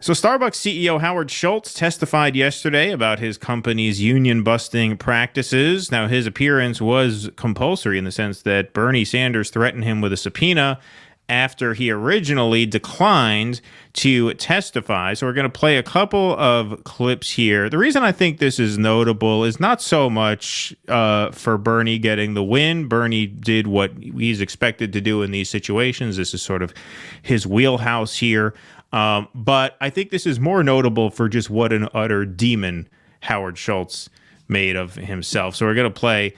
So Starbucks CEO Howard Schultz testified yesterday about his company's union-busting practices. Now, his appearance was compulsory in the sense that Bernie Sanders threatened him with a subpoena after he originally declined to testify. So we're going to play a couple of clips here. The reason I think this is notable is not so much for Bernie getting the win. Bernie did what he's expected to do in these situations. This is sort of his wheelhouse here. But I think this is more notable for just what an utter demon Howard Schultz made of himself. So we're going to play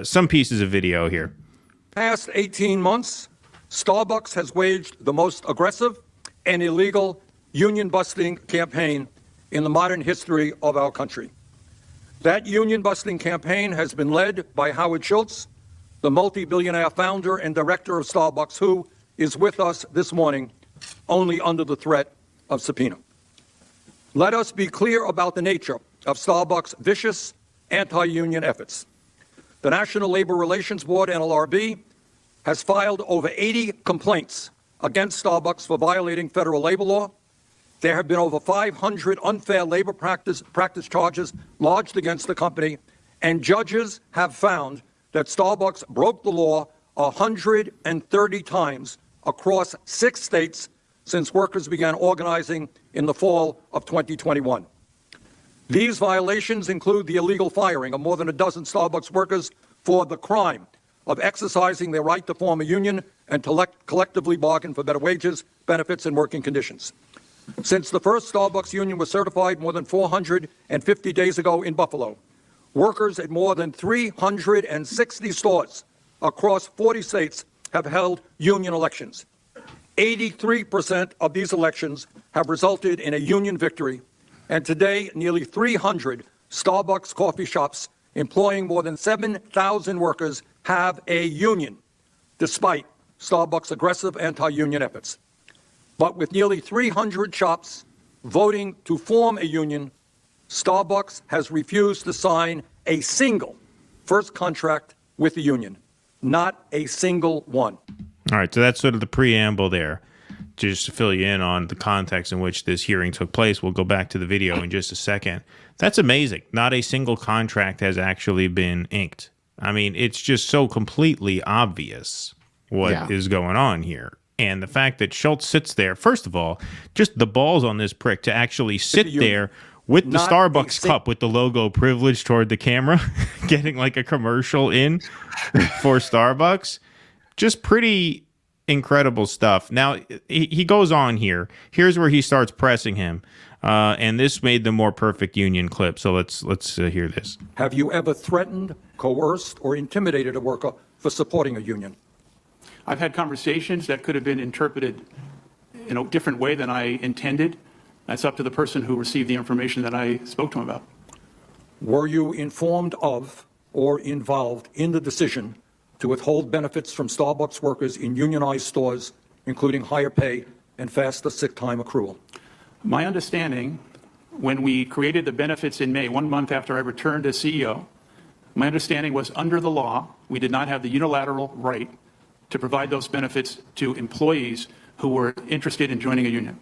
some pieces of video here. Past 18 months, Starbucks has waged the most aggressive and illegal union-busting campaign in the modern history of our country. That union-busting campaign has been led by Howard Schultz, the multi-billionaire founder and director of Starbucks, who is with us this morning only under the threat of subpoena. Let us be clear about the nature of Starbucks' vicious anti-union efforts. The National Labor Relations Board, NLRB, has filed over 80 complaints against Starbucks for violating federal labor law. There have been over 500 unfair labor practice charges lodged against the company, and judges have found that Starbucks broke the law 130 times across 6 states since workers began organizing in the fall of 2021. These violations include the illegal firing of more than a dozen Starbucks workers for the crime of exercising their right to form a union and to collectively bargain for better wages, benefits, and working conditions. Since the first Starbucks union was certified more than 450 days ago in Buffalo, workers at more than 360 stores across 40 states have held union elections. 83% of these elections have resulted in a union victory, and today nearly 300 Starbucks coffee shops employing more than 7,000 workers have a union, despite Starbucks' aggressive anti-union efforts. But with nearly 300 shops voting to form a union, Starbucks has refused to sign a single first contract with the union, not a single one. All right, so that's sort of the preamble there. Just to fill you in on the context in which this hearing took place, we'll go back to the video in just a second. That's amazing. Not a single contract has actually been inked. I mean, it's just so completely obvious what is going on here. And the fact that Schultz sits there, first of all, just the balls on this prick to actually sit there with the Starbucks cup with the logo privileged toward the camera, getting like a commercial in for Starbucks. Just pretty incredible stuff. Now, he goes on here. Here's where he starts pressing him. And this made the more perfect union clip. So let's hear this. Have you ever threatened, coerced, or intimidated a worker for supporting a union? I've had conversations that could have been interpreted in a different way than I intended. That's up to the person who received the information that I spoke to him about. Were you informed of or involved in the decision to withhold benefits from Starbucks workers in unionized stores, including higher pay and faster sick time accrual? My understanding, when we created the benefits in May, 1 month after I returned as CEO, my understanding was under the law, we did not have the unilateral right to provide those benefits to employees who were interested in joining a union.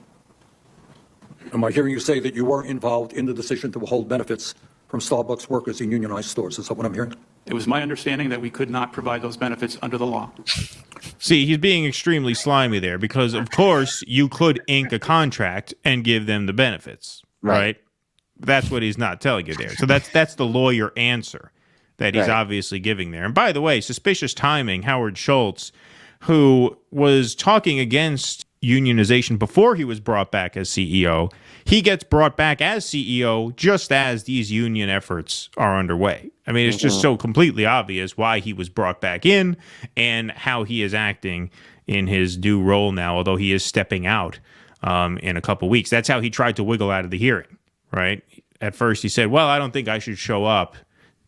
Am I hearing you say that you were involved in the decision to withhold benefits from Starbucks workers in unionized stores? Is that what I'm hearing? It was my understanding that we could not provide those benefits under the law. See, he's being extremely slimy there because, of course, you could ink a contract and give them the benefits, right? That's what he's not telling you there. So that's the lawyer answer that he's obviously giving there. And by the way, suspicious timing, Howard Schultz, who was talking against unionization before he was brought back as CEO, he gets brought back as CEO just as these union efforts are underway. I mean, it's just so completely obvious why he was brought back in and how he is acting in his new role now, although he is stepping out in a couple weeks. That's how he tried to wiggle out of the hearing, right? At first he said, well, I don't think I should show up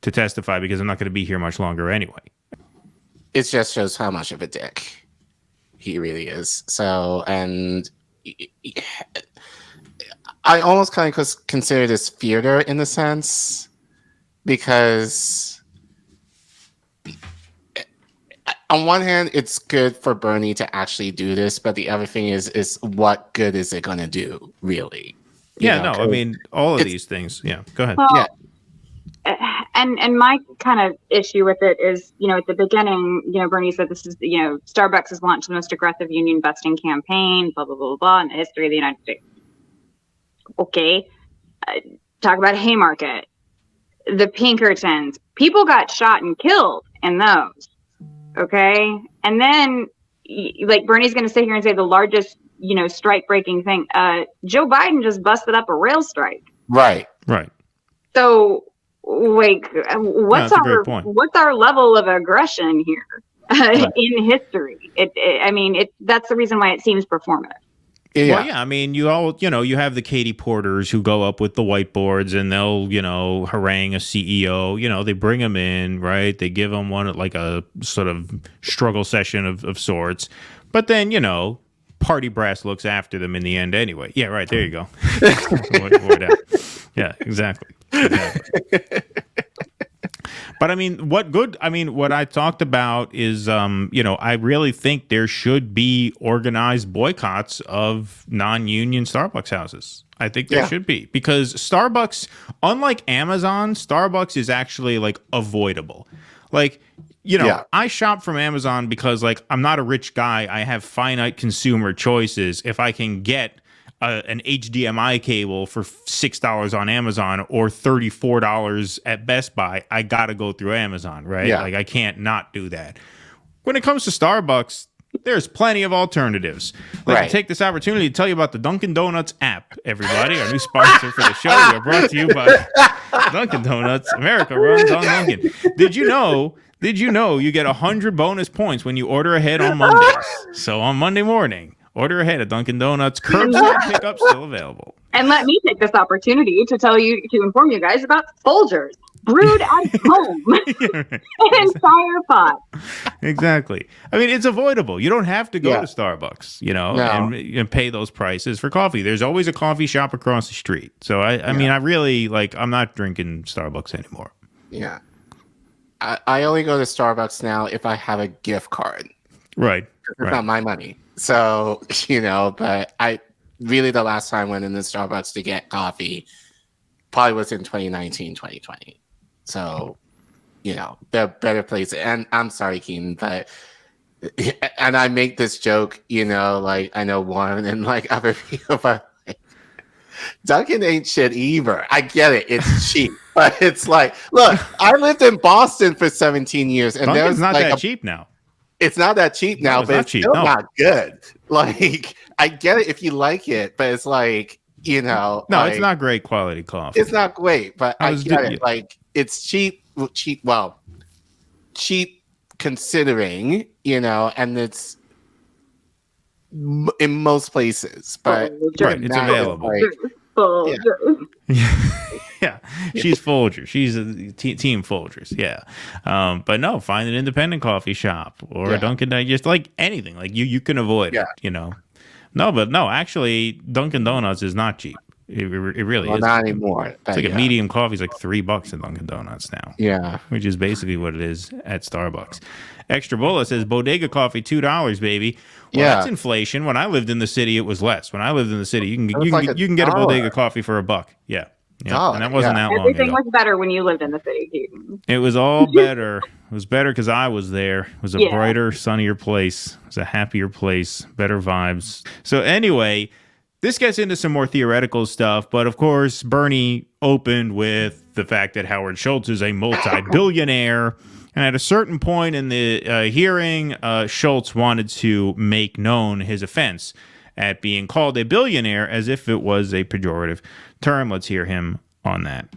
to testify because I'm not going to be here much longer anyway. It just shows how much of a dick he really is. So, and I almost kind of consider this theater in a sense, because on one hand, it's good for Bernie to actually do this, but the other thing is what good is it going to do, really? I mean, all of these things. Yeah, go ahead. Well, Yeah. And my kind of issue with it is, at the beginning, Bernie said this is, Starbucks has launched the most aggressive union busting campaign, blah, blah, blah, blah, in the history of the United States. Okay. Talk about Haymarket, the Pinkertons. People got shot and killed in those. Okay. And then, like, Bernie's going to sit here and say the largest, strike breaking thing. Joe Biden just busted up a rail strike. Right. So, like, what's our level of aggression here in history? That's the reason why it seems performative. Yeah. Well, yeah, I mean, you have the Katie Porters who go up with the whiteboards and they'll, harangue a CEO. They bring him in, right? They give him one like a sort of struggle session of sorts. But then, party brass looks after them in the end anyway. Yeah, right. There you go. Yeah, exactly. But I mean, what I talked about is, I really think there should be organized boycotts of non-union Starbucks houses. I think there should be, because Starbucks, unlike Amazon, Starbucks is actually like avoidable. Like, I shop from Amazon because, like, I'm not a rich guy. I have finite consumer choices. If I can get an HDMI cable for $6 on Amazon or $34 at Best Buy, I got to go through Amazon, right? Yeah. Like, I can't not do that. When it comes to Starbucks, there's plenty of alternatives. I'd like to take this opportunity to tell you about the Dunkin' Donuts app, everybody. Our new sponsor for the show. We are brought to you by Dunkin' Donuts. America runs on Dunkin'. Did you know you get 100 bonus points when you order ahead on Mondays? So on Monday morning, order ahead at Dunkin' Donuts. Curbside pickup still available. And let me take this opportunity to inform you guys about Folgers, brewed at home. An entire pot. Exactly. I mean, it's avoidable. You don't have to go to Starbucks, and pay those prices for coffee. There's always a coffee shop across the street. So I mean, I really I'm not drinking Starbucks anymore. Yeah. I only go to Starbucks now if I have a gift card. Right. It's not my money. So, but the last time I went into Starbucks to get coffee probably was in 2019, 2020. So, there are better places. And I'm sorry, Keen, but, and I make this joke, like I know Warren and like other people, but Dunkin' ain't shit either. I get it. It's cheap. But it's like, look, I lived in Boston for 17 years. And Dunkin's not that cheap now. It's not that cheap now, but it's still not good. Like, I get it if you like it, but it's like, No, it's not great quality coffee. It's not great, but I get it. Like, it's cheap considering, and it's in most places, but it's available. Yeah, she's Folgers. She's a team Folgers. Yeah, but no, find an independent coffee shop or a Dunkin' Digest, like anything. Like you can avoid it. No, actually, Dunkin' Donuts is not cheap. It really is not anymore. It's like a medium coffee is like $3 at Dunkin' Donuts now. Yeah, which is basically what it is at Starbucks. Extra Bola says bodega coffee $2, baby. Well, that's inflation. When I lived in the city, it was less. When I lived in the city, you can get a bodega coffee for $1. Yeah. And that wasn't that long ago. Everything was better when you lived in the city. It was all better. It was better because I was there. It was a brighter, sunnier place. It was a happier place, better vibes. So anyway, this gets into some more theoretical stuff. But of course, Bernie opened with the fact that Howard Schultz is a multi-billionaire. And at a certain point in the hearing, Schultz wanted to make known his offense at being called a billionaire as if it was a pejorative term. Let's hear him on that.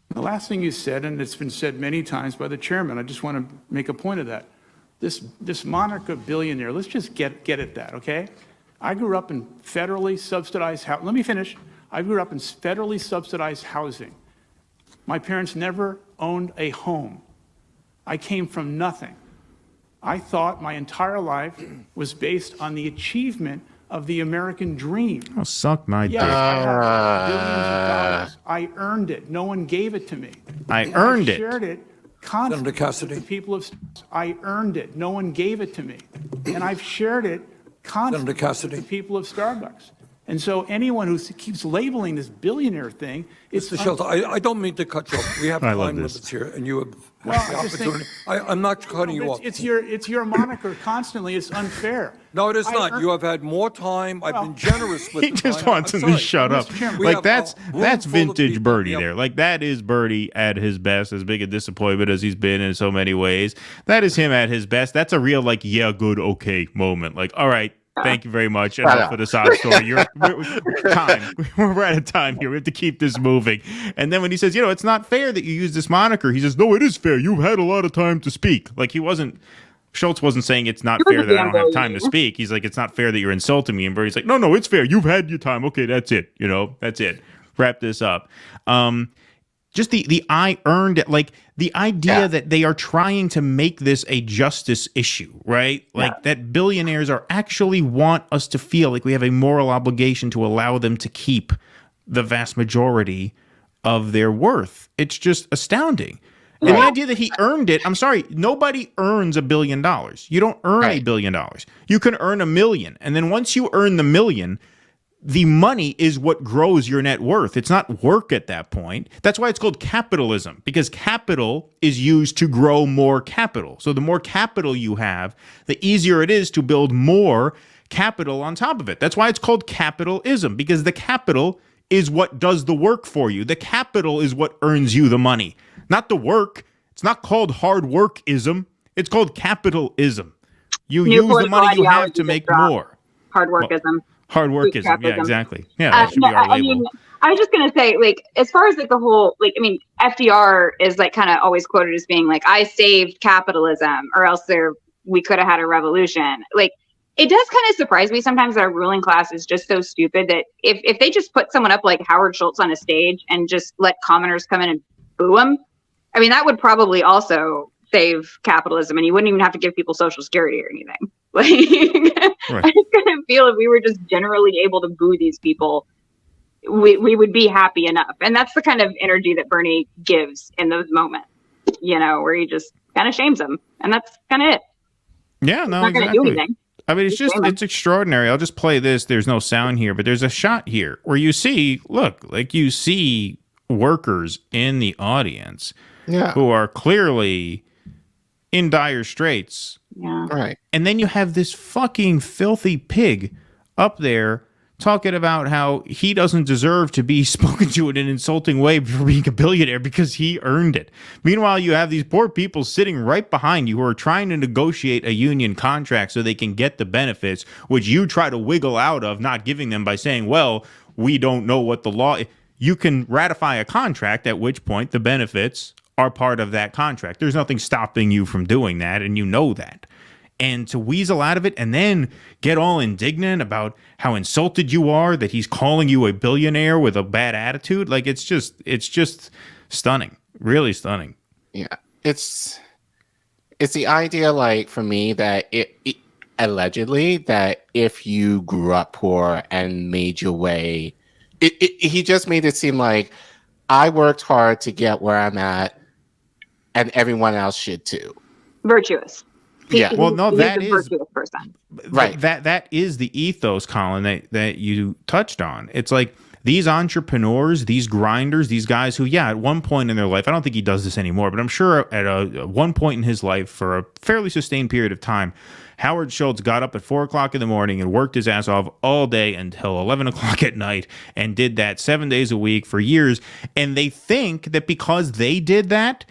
The last thing you said, and it's been said many times by the chairman, I just want to make a point of that. This moniker billionaire, let's just get at that, okay? I grew up in federally subsidized housing. Let me finish. I grew up in federally subsidized housing. My parents never owned a home. I came from nothing. I thought my entire life was based on the achievement of the American dream. Oh, suck my dick. I had billions of dollars. I earned it. No one gave it to me. I earned it. Shared it constantly. Senator Cassidy. The people of, I earned it. No one gave it to me. And I've shared it constantly Senator Cassidy. with the people of Starbucks. And so anyone who keeps labeling this billionaire thing, it's Mr. Schultz, I don't mean to cut you off. We have I love time this. limits here, and you have Well, the I just think- opportunity. I'm not cutting you off. it's your moniker constantly. It's unfair. No, it is I not. earned- You have had more time. I've been generous with He the just time. wants I'm him to sorry. shut up. Mr. Chairman, we Like have that's a room that's full of vintage people. Bernie Yep. there. Like that is Bernie at his best, as big a disappointment as he's been in so many ways. That is him at his best. That's a real like yeah, good, okay moment. Like all right. Thank you very much. Enough for the sob story. We're out of time here. We have to keep this moving. And then when he says, it's not fair that you use this moniker, he says, no, it is fair. You've had a lot of time to speak. Like Schultz wasn't saying it's not fair that I don't have time to speak. He's like, it's not fair that you're insulting me. And Bernie's like, no, it's fair. You've had your time. Okay, that's it. That's it. Wrap this up. Just the I earned it, like the idea that they are trying to make this a justice issue, right? Like that billionaires are actually want us to feel like we have a moral obligation to allow them to keep the vast majority of their worth. It's just astounding. And the idea that he earned it, I'm sorry, nobody earns $1 billion. You don't earn $1 billion. You can earn $1 million. And then once you earn the $1 million, the money is what grows your net worth. It's not work at that point. That's why it's called capitalism, because capital is used to grow more capital. So the more capital you have, the easier it is to build more capital on top of it. That's why it's called capitalism, because the capital is what does the work for you. The capital is what earns you the money, not the work. It's not called hard workism. It's called capitalism. You use the money you have to make more. Hard workism. Hard workism. Yeah, exactly. Yeah, that should be our label. I was just gonna say, like, as far as like the whole, like, I mean, FDR is like kind of always quoted as being like, "I saved capitalism, or else we could have had a revolution." Like, it does kind of surprise me sometimes that our ruling class is just so stupid that if they just put someone up like Howard Schultz on a stage and just let commoners come in and boo him, I mean, that would probably also save capitalism, and you wouldn't even have to give people Social Security or anything. Like, Right. I just kind of feel if we were just generally able to boo these people, we would be happy enough. And that's the kind of energy that Bernie gives in those moments, where he just kind of shames them. And that's kind of it. Yeah, no, Not going to do anything. I mean, it's extraordinary. I'll just play this. There's no sound here, but there's a shot here where you see workers in the audience who are clearly in dire straits. Yeah. Right. And then you have this fucking filthy pig up there talking about how he doesn't deserve to be spoken to in an insulting way for being a billionaire because he earned it. Meanwhile, you have these poor people sitting right behind you who are trying to negotiate a union contract so they can get the benefits, which you try to wiggle out of not giving them by saying, well, we don't know what the law is. You can ratify a contract, at which point the benefits are part of that contract. There's nothing stopping you from doing that, and you know that. And to weasel out of it and then get all indignant about how insulted you are that he's calling you a billionaire with a bad attitude, like it's just stunning, really stunning. Yeah, it's the idea, like, for me, that it allegedly that if you grew up poor and made your way, he just made it seem like I worked hard to get where I'm at, and everyone else should too. Virtuous. Yeah. Well, no, that He's a is virtuous person. Right. That is the ethos, Collin, that you touched on. It's like these entrepreneurs, these grinders, these guys who, at one point in their life, I don't think he does this anymore, but I'm sure at one point in his life for a fairly sustained period of time, Howard Schultz got up at 4 o'clock in the morning and worked his ass off all day until 11 o'clock at night and did that 7 days a week for years. And they think that because they did that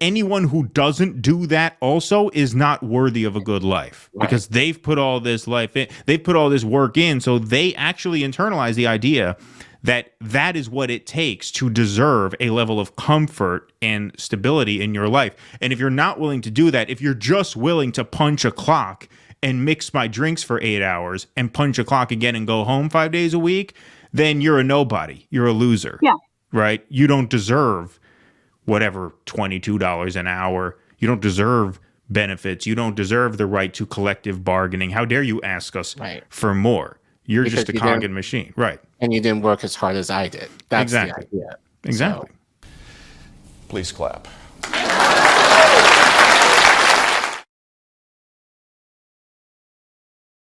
anyone who doesn't do that also is not worthy of a good life, because they've put all this life in, they've put all this work in. So they actually internalize the idea that that is what it takes to deserve a level of comfort and stability in your life. And if you're not willing to do that, if you're just willing to punch a clock and mix my drinks for 8 hours and punch a clock again and go home 5 days a week, then you're a nobody. You're a loser. Yeah. Right? You don't deserve whatever, $22 an hour. You don't deserve benefits. You don't deserve the right to collective bargaining. How dare you ask us for more? You're Because just a you cog didn't- in machine. Right. And you didn't work as hard as I did. That's Exactly. the idea. Exactly. Please clap.